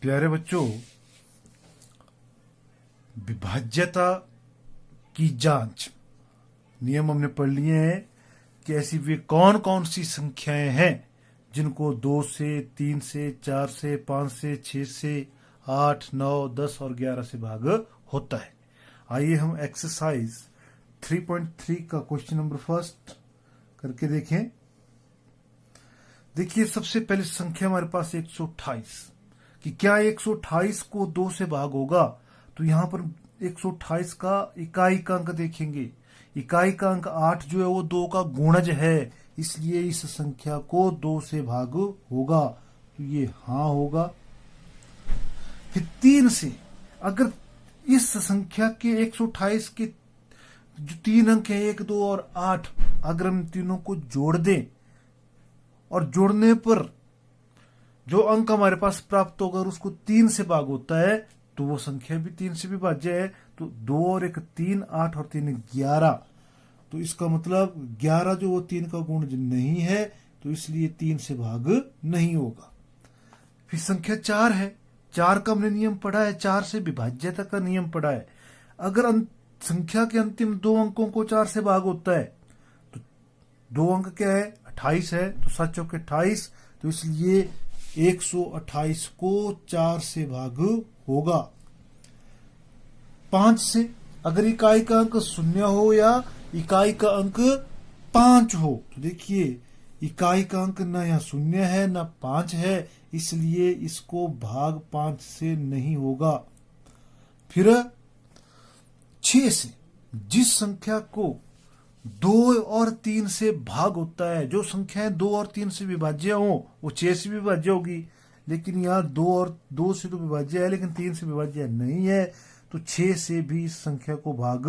प्यारे बच्चों, विभाज्यता की जांच नियम हमने पढ़ लिए हैं कि ऐसी वे कौन कौन सी संख्याएं हैं जिनको 2 से, 3 से, 4 से, 5 से, 6 से, 8, 9, 10 और 11 से भाग होता है। आइए हम एक्सरसाइज 3.3 का क्वेश्चन नंबर फर्स्ट करके देखें। देखिए, सबसे पहले संख्या हमारे पास 128 कि क्या 128 को 2 से भाग होगा। तो यहां पर 128 का इकाई का अंक देखेंगे। इकाई का अंक 8 जो है वो 2 का गुणज है, इसलिए इस संख्या को 2 से भाग होगा। तो ये हाँ होगा। फिर 3 से, अगर इस संख्या के 128 के जो 3 अंक हैं 1, 2 और 8, अगर हम तीनों को जोड़ दें और जोड़ने पर जो अंक हमारे पास प्राप्त होगा और उसको 3 से भाग होता है तो वो संख्या भी 3 से विभाज्य है। तो 2 और 1 3, 8 और 3 11। तो इसका मतलब 11 जो वो 3 का गुणज नहीं है, तो इसलिए 3 से भाग नहीं होगा। फिर संख्या 4 है। 4 का हमने नियम पढ़ा है, 4 से विभाज्यता का नियम पढ़ा है। अगर संख्या के अंतिम 2 अंकों को 4 से भाग होता है तो 2 अंक क्या है, 28 है, तो 7 चौके 28, तो इसलिए 128 को 4 से भाग होगा। 5 से, अगर इकाई का अंक 0 हो या इकाई का अंक 5 हो, तो देखिए इकाई का अंक ना यहाँ 0 है ना 5 है, इसलिए इसको भाग 5 से नहीं होगा। फिर 6 से, जिस संख्या को 2 और 3 से भाग होता है, जो संख्याएं 2 और 3 से विभाज्य हो वो 6 से विभाज्य होगी, लेकिन यहाँ 2 से तो विभाज्य है लेकिन 3 से विभाज्य नहीं है, तो 6 से भी इस संख्या को भाग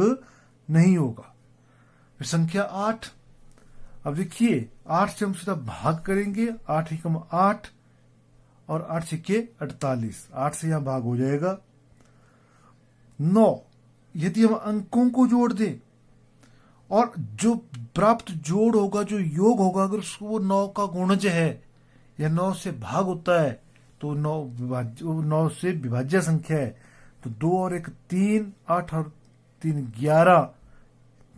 नहीं होगा। फिर संख्या 8, अब देखिए 8 से हम सीधा भाग करेंगे, 8 एकम 8 और 8 छक्के 48, 8 से यहां भाग हो जाएगा। 9, यदि हम अंकों को जोड़ दें और जो प्राप्त जोड़ होगा, जो योग होगा, अगर उसको वो 9 का गुणज है या 9 से भाग होता है तो 9 से विभाज्य संख्या है। तो 2 और 1 3, 8 और 3 11,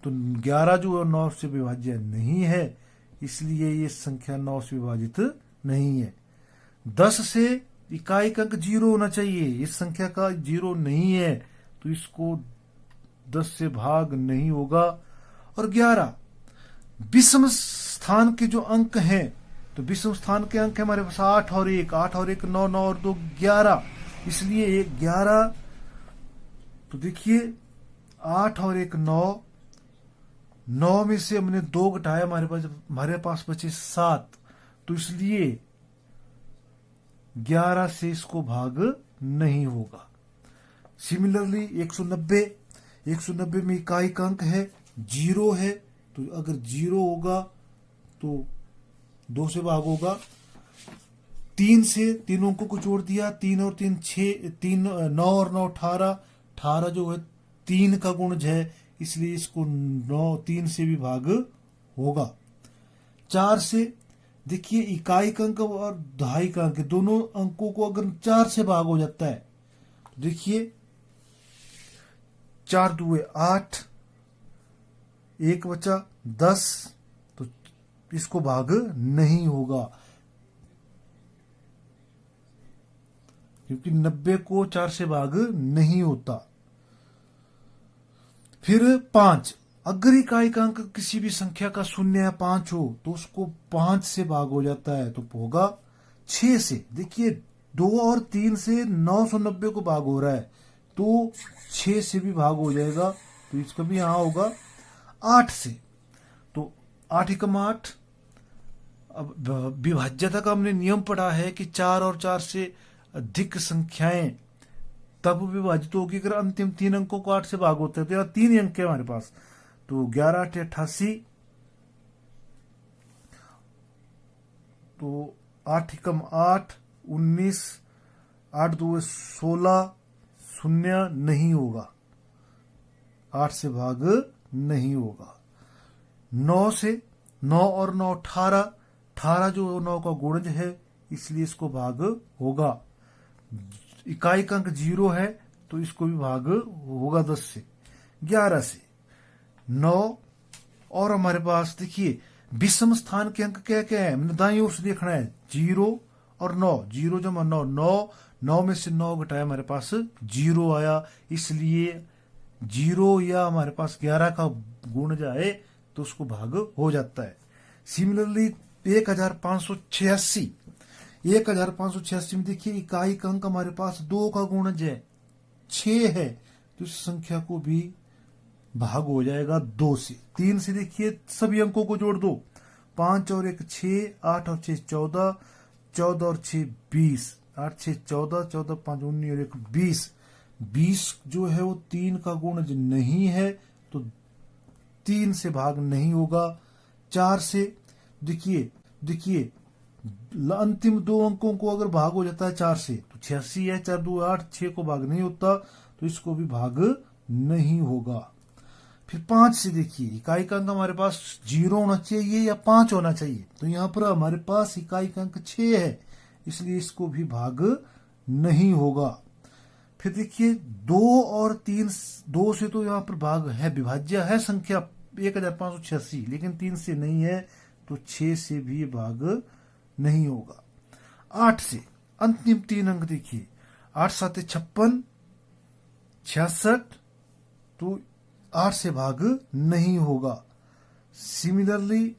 तो 11 जो 9 से विभाज्य नहीं है, इसलिए ये संख्या 9 से विभाजित नहीं है। 10 से इकाई का अंक 0 होना चाहिए, इस संख्या का 0 नहीं है, तो इसको 10 से भाग नहीं होगा। और 11, विषम स्थान के जो अंक हैं, तो विषम स्थान के अंक है हमारे पास 8 और 1, 8 और 1 9, 9 और 2 11, इसलिए 11। तो देखिए 8 और 1 9, 9 में से हमने 2 घटाया, हमारे पास बचे 7, तो इसलिए 11 से इसको भाग नहीं होगा। सिमिलरली 190 में इकाई का अंक है 0 है, तो अगर 0 होगा तो 2 से भाग होगा। 3 से तीनों अंकों को जोड़ दिया, 3 और 3 6, 3 9 और 9 18, 18 जो है 3 का गुणज है, इसलिए इसको 3 से भी भाग होगा। 4 से, देखिए इकाई का अंक और दहाई का अंक, दोनों अंकों को अगर 4 से भाग हो जाता है, तो देखिए 4 2 8, 1 बचा 10, तो इसको भाग नहीं होगा, क्योंकि 90 को 4 से भाग नहीं होता। फिर 5, अगर इकाई का अंक किसी भी संख्या का 0 या 5 हो तो उसको 5 से भाग हो जाता है, तो होगा। 6 से, देखिए 2 और 3 से 990 को भाग हो रहा है, तो 6 से भी भाग हो जाएगा, तो इसका भी यहां होगा। 8 से, तो 8 एकम 8, अब विभाज्यता का हमने नियम पढ़ा है कि 4 और 4 से अधिक संख्याएं तब विभाजित होगी अगर अंतिम 3 अंकों को 8 से भाग होते हैं, तो यहाँ 3 अंक है हमारे पास, तो 11 8 88, तो 8 एकम 8 19, 8 2 16, 0 नहीं होगा, 8 से भाग नहीं होगा। 9 से, 9 और 9 18, 18 जो 9 का गुणज है, इसलिए इसको भाग होगा। इकाई का अंक 0 है तो इसको भी भाग होगा 10 से। 11 से 9, और हमारे पास देखिए विषम स्थान के अंक क्या क्या है, हमने दाईं ओर से देखना है 0 और 9। 0 जमा 9, 9 में से 9 घटाया हमारे पास 0 आया, इसलिए 0 या हमारे पास 11 का गुण जाए तो उसको भाग हो जाता है। सिमिलरली 1586, 1586 में देखिए इकाई का अंक हमारे पास 2 का गुणज है 6 है, तो इस संख्या को भी भाग हो जाएगा 2 से। 3 से देखिए सभी अंकों को जोड़ दो, 5 और 1 6, 8 और 6 14, 14 और 6 20, 8 6 14, 14 5 19 और 1 20। 20 जो है वो 3 का गुणज नहीं है तो 3 से भाग नहीं होगा। 4 से देखिए अंतिम 2 अंकों को अगर भाग हो जाता है 4 से तो 86 है, 4 2 8, 6 को भाग नहीं होता तो इसको भी भाग नहीं होगा। फिर 5 से देखिए इकाई का अंक हमारे पास 0 होना चाहिए या 5 होना चाहिए, तो यहां पर हमारे पास इकाई का अंक 6 है, इसलिए इसको भी भाग नहीं होगा। फिर देखिए 2 और 3, 2 से तो यहां पर भाग है, विभाज्य है संख्या 1586, लेकिन 3 से नहीं है तो 6 से भी भाग नहीं होगा। 8 से अंतिम 3 अंक देखिए, 8 7 56, 66, तो 8 से भाग नहीं होगा। सिमिलरली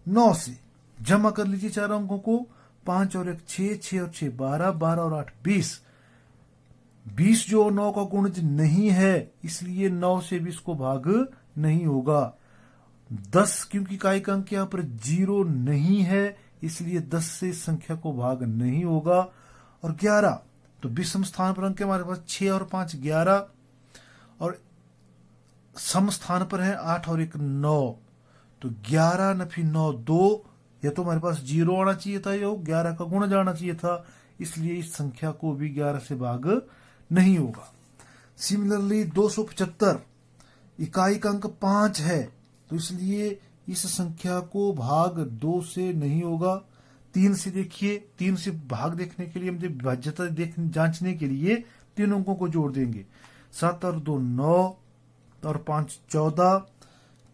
9 से जमा कर लीजिए 4 अंकों को, 5 और 1 6, 6 और 6 12, 12 और 8 20। 20 जो 9 का गुणज नहीं है, इसलिए 9 से भी इसको भाग नहीं होगा। 10 क्योंकि इकाई का अंक यहां पर 0 नहीं है, इसलिए 10 से इस संख्या को भाग नहीं होगा। और 11 तो विषम स्थान पर अंक हमारे पास 6 और 5 11, और सम स्थान पर है 8 और 1 9, तो 11 नफी 9 2, या तो हमारे पास 0 आना चाहिए था या 11 का गुण जाना चाहिए था, इसलिए इस संख्या को भी 11 से भाग नहीं होगा। सिमिलरली 275 इकाई का अंक 5 है, तो इसलिए इस संख्या को भाग 2 से नहीं होगा। 3 से देखिए, 3 से भाग देखने के लिए हम विभाज्यता जांचने के लिए 3 अंकों को जोड़ देंगे, 7 और 2 9 और 5 14,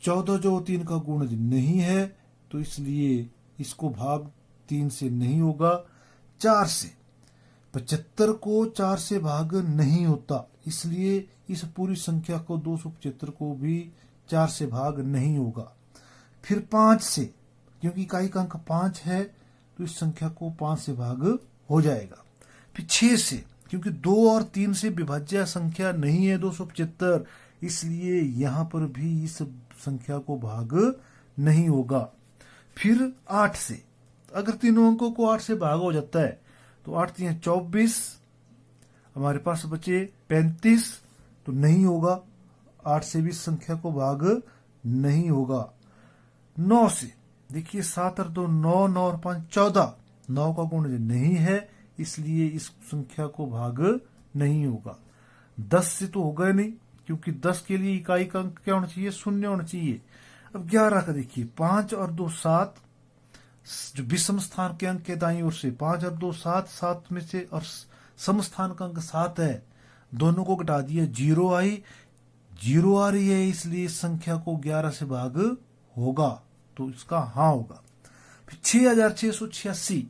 14 जो 3 का गुणज नहीं है तो इसलिए इसको भाग 3 से नहीं होगा। 4 से 75 को 4 से भाग नहीं होता, इसलिए इस पूरी संख्या को 275 को भी 4 से भाग नहीं होगा। फिर 5 से, क्योंकि इकाई का अंक 5 है तो इस संख्या को 5 से भाग हो जाएगा। फिर 6 से, क्योंकि 2 और 3 से विभाज्य संख्या नहीं है 275, इसलिए यहां पर भी इस संख्या को भाग नहीं होगा। फिर 8 से, अगर तीनों अंकों को 8 से भाग हो जाता है तो 8 3 24, हमारे पास बचे 35, तो नहीं होगा, 8 से भी इस संख्या को भाग नहीं होगा। 9 से देखिए 7 और 2 9, 9 और 5 14, 9 का गुण नहीं है, इसलिए इस संख्या को भाग नहीं होगा। 10 से तो होगा नहीं, क्योंकि 10 के लिए इकाई का अंक क्या होना चाहिए, 0 होना चाहिए। अब 11 का देखिए 5 और 2 7, जो विषम स्थान के अंक के दाईं ओर से 5 और 2 7, 7 में से, और सम स्थान का अंक 7 है, दोनों को घटा दिया 0 आई, 0 आ रही है, इसलिए इस संख्या को 11 से भाग होगा, तो इसका हाँ होगा। फिर 6686,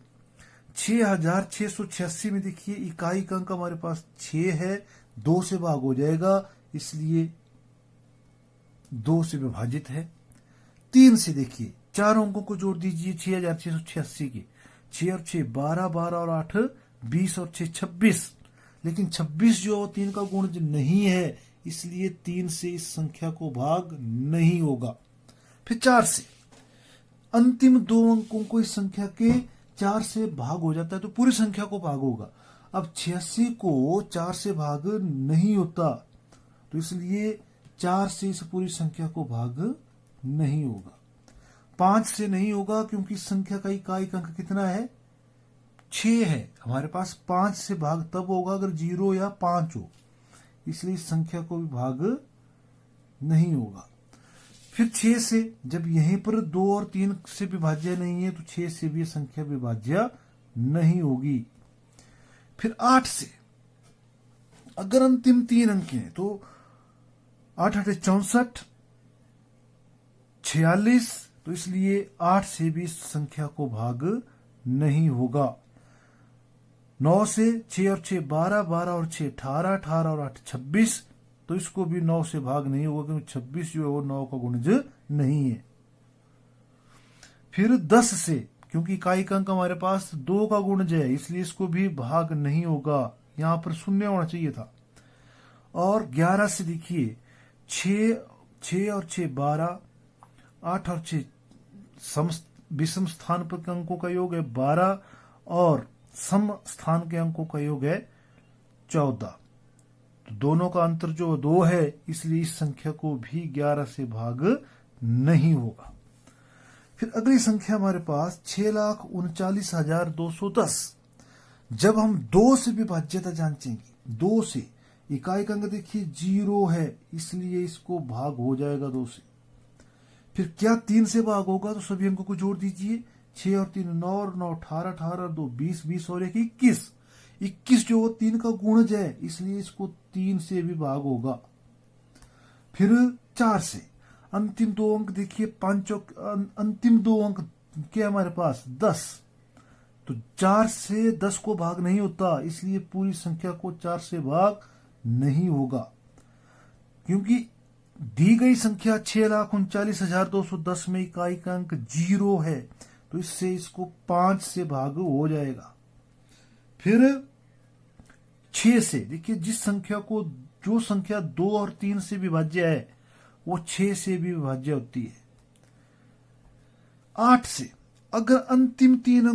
6686 में देखिए इकाई का अंक हमारे पास 6 है, 2 से भाग हो जाएगा, इसलिए 2 से विभाजित है। 3 से देखिए 4 अंकों को जोड़ दीजिए 6686 के, 6 और 6 12, 12 और 8 20 और 6 26, लेकिन 26 जो 3 का गुण नहीं है, इसलिए 3 से इस संख्या को भाग नहीं होगा। फिर 4 से अंतिम 2 अंकों को इस संख्या के 4 से भाग हो जाता है तो पूरी संख्या को भाग होगा। अब 86 को 4 से भाग नहीं होता, तो इसलिए 4 से इस पूरी संख्या को भाग नहीं होगा। 5 से नहीं होगा, क्योंकि इस संख्या का इकाई का अंक कितना है, 6 है, हमारे पास 5 से भाग तब होगा अगर 0 या 5 हो, इसलिए इस संख्या को भी भाग नहीं होगा। फिर 6 से, जब यहीं पर 2 और 3 से विभाज्य नहीं है तो 6 से भी संख्या विभाज्य नहीं होगी। फिर 8 से, अगर अंतिम 3 अंक हैं तो 8 8 64, 46, तो इसलिए 8 से भी इस संख्या को भाग नहीं होगा। 9 से 6 और 6 12, 12 और 6 18, 18 और 8 26, तो इसको भी 9 से भाग नहीं होगा क्योंकि 26 जो है वो 9 का गुणज नहीं है। फिर 10 से, क्योंकि इकाई का अंक हमारे पास 2 का गुणज है इसलिए इसको भी भाग नहीं होगा, यहां पर शून्य होना चाहिए था। और 11 से देखिए 6 और 6 12, 8 और 6 विषम स्थान पर के अंकों का योग है 12 और सम स्थान के अंकों का योग है 14, तो दोनों का अंतर जो 2 है इसलिए इस संख्या को भी 11 से भाग नहीं होगा। फिर अगली संख्या हमारे पास 6,39,210। जब हम 2 से विभाज्यता जांचेंगे, 2 से इकाई का अंक देखिए 0 है इसलिए इसको भाग हो जाएगा 2 से। फिर क्या 3 से भाग होगा, तो सभी अंकों को जोड़ दीजिए, 6 और 3 9 और 9 18, 18 और 2 20, 20 और 1 21, 21 जो वो 3 का गुणज है इसलिए इसको 3 से भी भाग होगा। फिर 4 से अंतिम 2 अंक देखिए, अंतिम 2 अंक क्या हमारे पास 10, तो 4 से 10 को भाग नहीं होता इसलिए पूरी संख्या को 4 से भाग नहीं होगा। क्योंकि दी गई संख्या 6,39,210 में इकाई का अंक 0 है तो इससे इसको 5 से भाग हो जाएगा। फिर 6 से देखिए, जिस संख्या को जो संख्या 2 और 3 से विभाज्य है वो 6 से भी विभाज्य होती है। 8 से अगर अंतिम 3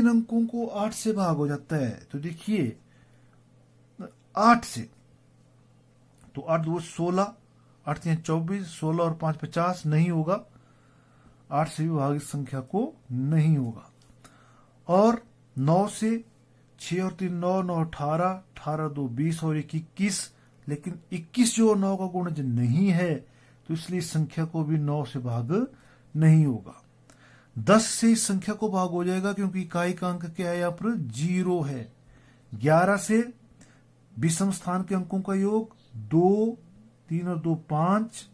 अंकों को 8 से भाग हो जाता है तो देखिए 8 से, तो 8 2 16, 8 3 24, 16 और 5 50 नहीं होगा, 8 से भी भाग इस संख्या को नहीं होगा। और 9 से 6 और 3 9, 9 18, 18 2 20 और 1 21, लेकिन 21 जो 9 का गुणज नहीं है तो इसलिए इस संख्या को भी 9 से भाग नहीं होगा। 10 से इस संख्या को भाग हो जाएगा क्योंकि इकाई का अंक क्या है, यहाँ पर 0 है। 11 से विषम स्थान के अंकों का योग 2, 3 और 2 5,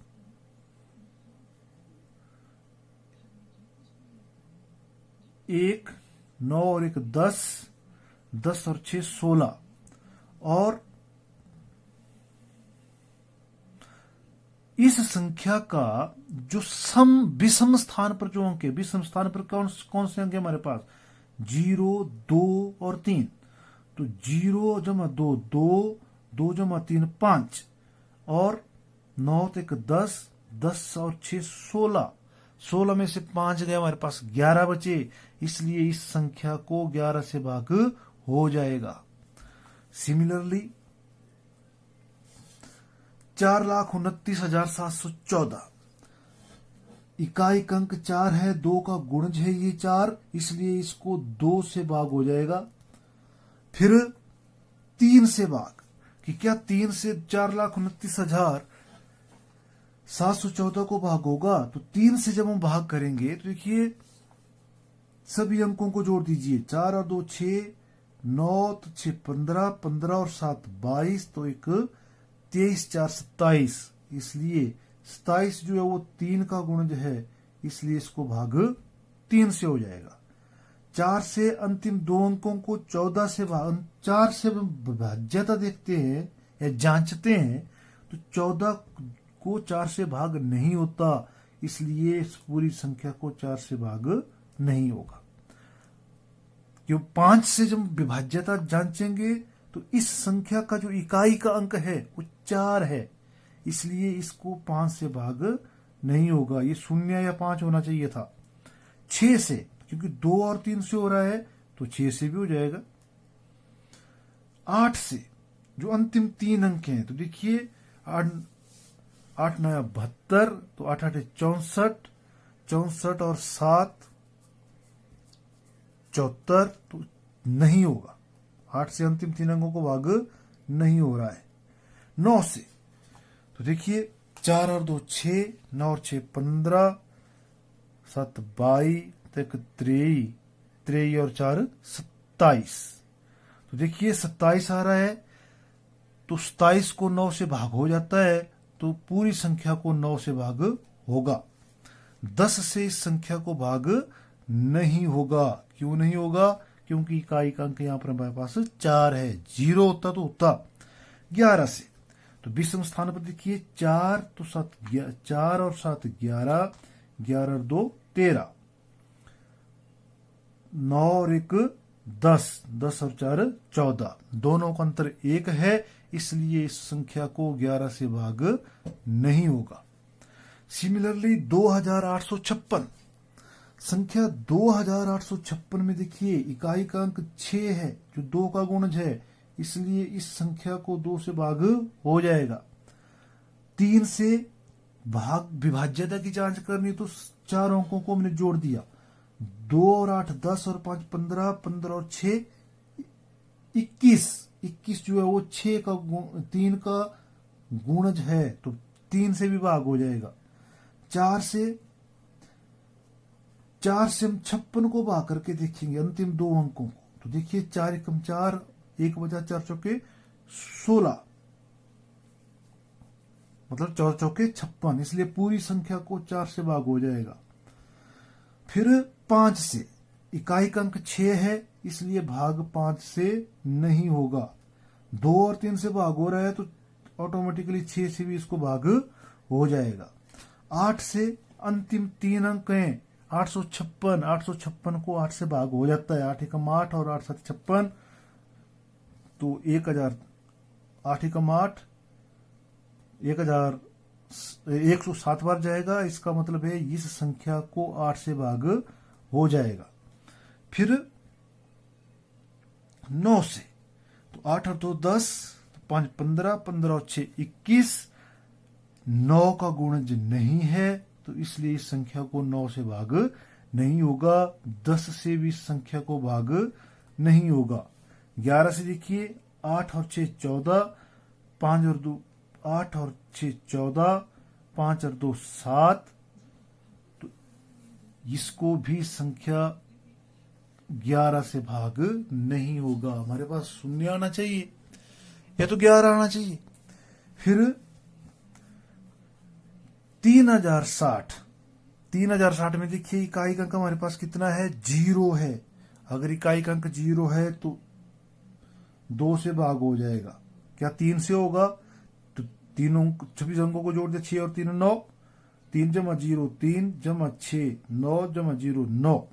1 9 और 1 10, 10 और 6 16, और इस संख्या का जो विषम स्थान पर जो अंक है, विषम स्थान पर कौन से अंक है हमारे पास 0 2 और 3, तो 0 जमा 2 2, 2 जमा 3 5, और 9 तक 10, 10 और 6 16, 16 में से 5 गए हमारे पास 11 बचे इसलिए इस संख्या को 11 से भाग हो जाएगा। सिमिलरली 4,29,714, इकाई का अंक 4 है, 2 का गुणज है ये 4 इसलिए इसको 2 से भाग हो जाएगा। फिर 3 से भाग, कि क्या 3 से 4,29,714 को भाग होगा, तो 3 से जब हम भाग करेंगे तो देखिए सभी अंकों को जोड़ दीजिए, 4 और 2 6, 9 तो 6 15, 15 और 7 22, तो एक 23 4 27, इसलिए 27 जो है वो 3 का गुणज है इसलिए इसको भाग 3 से हो जाएगा। 4 से अंतिम 2 अंकों को 14 से 4 से विभाज्यता देखते हैं या जांचते हैं तो 14 को 4 से भाग नहीं होता इसलिए इस पूरी संख्या को 4 से भाग नहीं होगा। क्यों 5 से जब विभाज्यता जांचेंगे तो इस संख्या का जो इकाई का अंक है वो 4 है इसलिए इसको 5 से भाग नहीं होगा, ये 0 या 5 होना चाहिए था। 6 से, क्योंकि 2 और 3 से हो रहा है तो 6 से भी हो जाएगा। 8 से जो अंतिम 3 अंक हैं तो देखिए 8 9 72, तो 8 8 64, 64 और 7 74, तो नहीं होगा। 8 से अंतिम 3 अंकों को भाग नहीं हो रहा है। 9 से तो देखिए 4 और 2 6, 9 और 6 15, 7 22, तक 23 और 4 27, तो देखिए 27 आ रहा है, तो 27 को 9 से भाग हो जाता है, तो पूरी संख्या को 9 से भाग होगा। 10 से इस संख्या को भाग नहीं होगा। क्यों नहीं होगा? क्योंकि इकाई का अंक यहाँ पर हमारे पास 4 है। 0 होता तो होता 11 से। तो 20वें स्थान पर देखिए 4 तो 7 4 और 7 11, 11 और 2 13, 9 और 1 10, 10 और 4 14, दोनों का अंतर 1 है, इसलिए इस संख्या को 11 से भाग नहीं होगा। सिमिलरली 2856, संख्या 2856 में देखिए इकाई का अंक 6 है जो 2 का गुणज है, इसलिए इस संख्या को 2 से भाग हो जाएगा। 3 से भाग विभाज्यता की जांच करनी तो 4 अंकों को हमने जोड़ दिया। 2 और 8 10 और 5 15, 15 और 6 21, 21 जो है वो 3 का गुणज है, तो 3 से भी भाग हो जाएगा। 4 से हम 56 को भाग करके देखेंगे अंतिम 2 अंकों को, तो देखिए 4 एकम 4, 1 बजा 4 चौके 16, मतलब 4 चौके 56, इसलिए पूरी संख्या को 4 से भाग हो जाएगा। फिर 5 से, इकाई का अंक 6 है, इसलिए भाग 5 से नहीं होगा। 2 और 3 से भाग हो रहा है तो ऑटोमेटिकली 6 से भी इसको भाग हो जाएगा। 8 से अंतिम 3 अंक हैं 856, 856 को 8 से भाग हो जाता है। 8 एकम 8 और 8 7 56, तो 1000, 8 एकम 8 107 बार जाएगा, इसका मतलब है इस संख्या को 8 से भाग हो जाएगा। फिर 9 से, तो 8 और 2 10, 5 15, 15 और 6 21, 9 का गुणज नहीं है, तो इसलिए इस संख्या को 9 से भाग नहीं होगा। 10 से भी इस संख्या को भाग नहीं होगा। 11 से देखिए 8 और 6 14, 5 और 2 8 और 6 14, 5 और 2 7, तो इसको भी संख्या 11 से भाग नहीं होगा। हमारे पास शून्य आना चाहिए या तो 11 आना चाहिए। फिर 3060 में देखिए इकाई का अंक हमारे पास कितना है? 0 है। अगर इकाई का अंक 0 है तो 2 से भाग हो जाएगा। क्या 3 से होगा? तो 26 अंकों को जोड़ दे, 6 और 3 9, 3 जमा 0 3 जमा 6 9 जमा 0 9,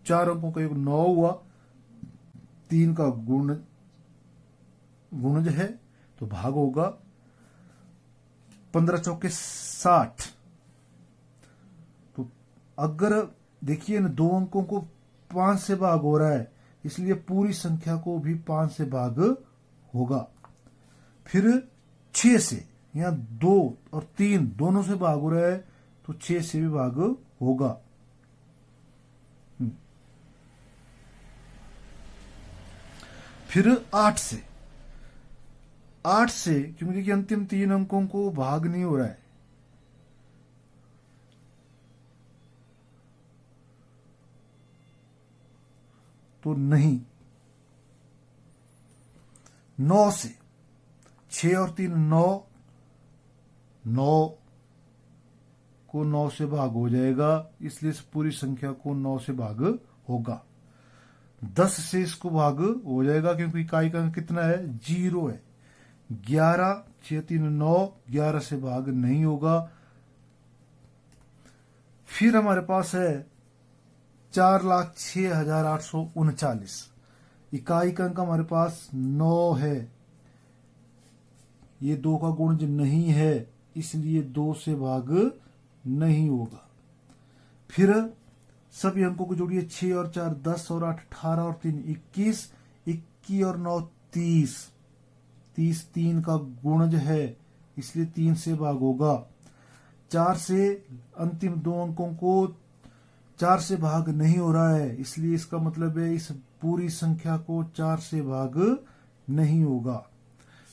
4 अंकों का योग 9 हुआ। 3 का गुणज है तो भाग होगा। 15 चौके 60, तो अगर देखिए न 2 अंकों को 5 से भाग हो रहा है, इसलिए पूरी संख्या को भी 5 से भाग होगा। फिर 6 से, यहां 2 और 3 दोनों से भाग हो रहा है, तो 6 से भी भाग होगा। फिर 8 से क्योंकि देखिए अंतिम 3 अंकों को भाग नहीं हो रहा है, तो नहीं। 9 से, 6 और 3 9, 9 को 9 से भाग हो जाएगा, इसलिए इस पूरी संख्या को 9 से भाग होगा। 10 से इसको भाग हो जाएगा क्योंकि इकाई का अंक कितना है? 0 है। 11, 6 3 9, 11 से भाग नहीं होगा। फिर हमारे पास है 4,06,839, इकाई का अंक हमारे पास 9 है, ये 2 का गुणज नहीं है, इसलिए 2 से भाग नहीं होगा। फिर सभी अंकों को जोड़िए, 6 और 4 10 और 8 18 और 3 21, 21 और 9 30, 30 3 का गुणज है, इसलिए 3 से भाग होगा। 4 से अंतिम 2 अंकों को 4 से भाग नहीं हो रहा है, इसलिए इसका मतलब है इस पूरी संख्या को 4 से भाग नहीं होगा।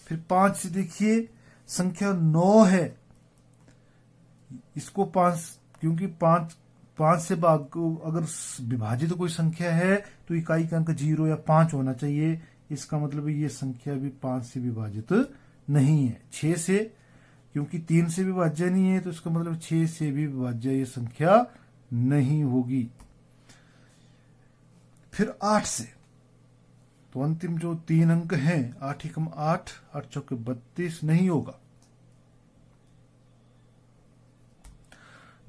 फिर 5 से देखिए संख्या 9 है, इसको 5, क्योंकि 5 से भाग अगर विभाजित कोई संख्या है तो इकाई का अंक 0 या 5 होना चाहिए, इसका मतलब ये संख्या भी 5 से विभाजित नहीं है। 6 से, क्योंकि 3 से विभाज्य नहीं है, तो इसका मतलब 6 से भी विभाज्य ये संख्या नहीं होगी। फिर 8 से, तो अंतिम जो 3 अंक हैं, 8 एकम 8, 8 चौके 32 नहीं होगा।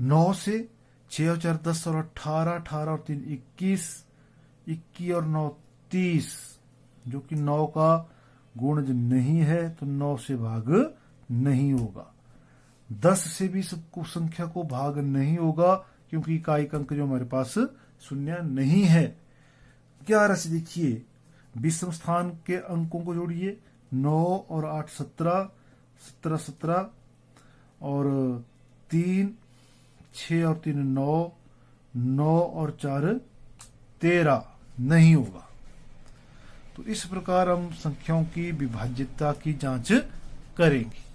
9 से, 6 और 4 10 और 18, 18 और 3 21, 21 और 9 30, जो कि 9 का गुणज नहीं है, तो 9 से भाग नहीं होगा। 10 से भी सबको संख्या को भाग नहीं होगा, क्योंकि इकाइक अंक जो हमारे पास शून्य नहीं है। 11 से देखिए, विषम स्थान के अंकों को जोड़िए। 9 और 8 17, 17 17 और 3, 6 और 3 9, 9 और 4 13 नहीं होगा। तो इस प्रकार हम संख्याओं की विभाज्यता की जांच करेंगे।